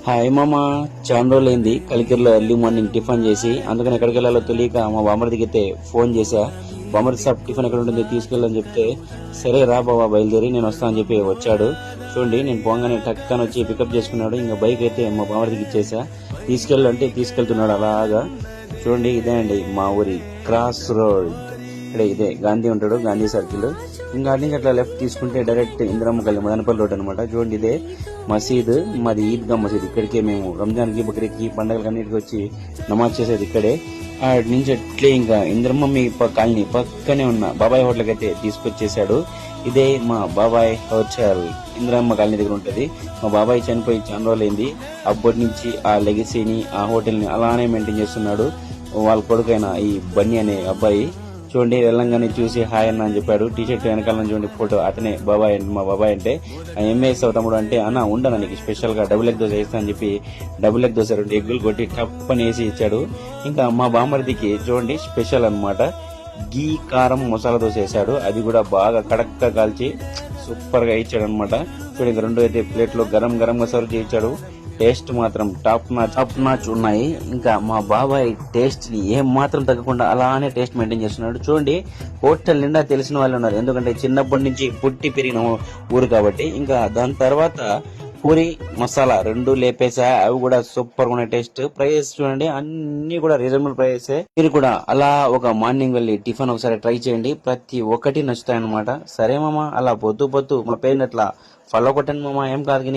Hi మామ, చాలా రోజులైంది కలికిరిలో ఎర్లీ మార్నింగ్ టిఫిన్ చేసి. అందుకని ఎక్కడికి వెళ్ళాలో తెలియక మా బామ్మర్దికి అయితే ఫోన్ చేశా. బామ్మర్ది సాబ్ టిఫిన్ ఎక్కడ ఉంటుంది తీసుకెళ్ళని చెప్తే, సరే రా బాబా బయలుదేరి నేను వస్తానని చెప్పి వచ్చాడు. చూడండి, నేను పోగానే టక్కని వచ్చి పికప్ చేసుకున్నాడు. ఇంకా బైక్ అయితే మా బామ్మర్దికి ఇచ్చేసా. తీసుకెళ్ళంటే తీసుకెళ్తున్నాడు అలాగా. చూడండి, ఇదే అండి మా ఊరి క్రాస్ రోడ్. ఇక్కడ ఇదే గాంధీ ఉంటాడు, గాంధీ సర్కిల్. ఇంకా అటు నుంచి అట్లా లెఫ్ట్ తీసుకుంటే డైరెక్ట్ ఇందిరమ్మ గల్లి మదనపల్లి రోడ్ అనమాట. చూడండి, ఇదే మసీద్, మాది ఈద్గా మసీద్. ఇక్కడికే మేము రంజాన్కి, బక్రీద్కి, పండుగలకి అన్నిటికి వచ్చి నమాజ్ చేసేది ఇక్కడే. అటు నుంచి అట్లే ఇంకా ఇందిరమ్మ మీ కాలనీ పక్కనే ఉన్న బాబాయ్ హోటల్కి అయితే తీసుకొచ్చేసాడు. ఇదే మా బాబాయ్ హోటల్ ఇందిరమ్మ కాలనీ దగ్గర ఉంటది. మా బాబాయ్ చనిపోయి చాలా రోజులైంది. అప్పటి నుంచి ఆ లెగసీని, ఆ హోటల్ని అలానే మెయింటైన్ చేస్తున్నాడు. వాళ్ళ కొడుకైన ఈ బన్నీ అనే అబ్బాయి. చూడండి, వెళ్ళంగానే చూసి హాయ్ అన్న అని చెప్పాడు. టీషర్ట్ వెనకాల చూడండి ఫోటో, అతనే బాబాయ్. మా బాబాయ్ అంటే ఎంఏ వేస్తావు తమ్ముడు అంటే, అన్న ఉండను నీకు స్పెషల్ గా డబుల్ ఎగ్ దోశ వేస్తా అని చెప్పి డబుల్ ఎగ్ దోశ 2 ఎగ్గులు కొట్టి టప్పని వేసి ఇచ్చాడు. ఇంకా మా బామ్మర్దికి చూడండి స్పెషల్ అన్నమాట, గీ కారం మసాలా దోశ వేసాడు. అది కూడా బాగా కడక్గా కాల్చి సూపర్ గా ఇచ్చాడు అనమాట. చూడండి, ఇంకా 2 అయితే ప్లేట్ లో గరం గరంగా సర్వ్ చేయించాడు. టేస్ట్ మాత్రం టాప్ నాచ్ ఉన్నాయి. ఇంకా మా బాబాయ్ టేస్ట్ ని ఏం మాత్రం తగ్గకుండా అలానే టేస్ట్ మెయింటైన్ చేస్తున్నాడు. చూడండి, హోటల్ నిండా తెలిసిన వాళ్ళు ఉన్నారు, ఎందుకంటే చిన్నప్పటి నుంచి పుట్టి పెరిగిన ఊరు కాబట్టి. ఇంకా దాని తర్వాత పూరి మసాలా 2 లేపేసా, అవి కూడా సూపర్ గా ఉన్నాయి. టేస్ట్ ప్రైస్ చూడండి, అన్ని కూడా రీజనబుల్ ప్రైసే. మీరు కూడా అలా ఒక మార్నింగ్ వెళ్ళి టిఫిన్ ఒకసారి ట్రై చేయండి, ప్రతి ఒక్కటి నచ్చుతాయి అనమాట. సరే మామ, అలా పొద్దు మా పేరు అట్లా ఫాలో కొట్టండి మామ, ఏం కాదు.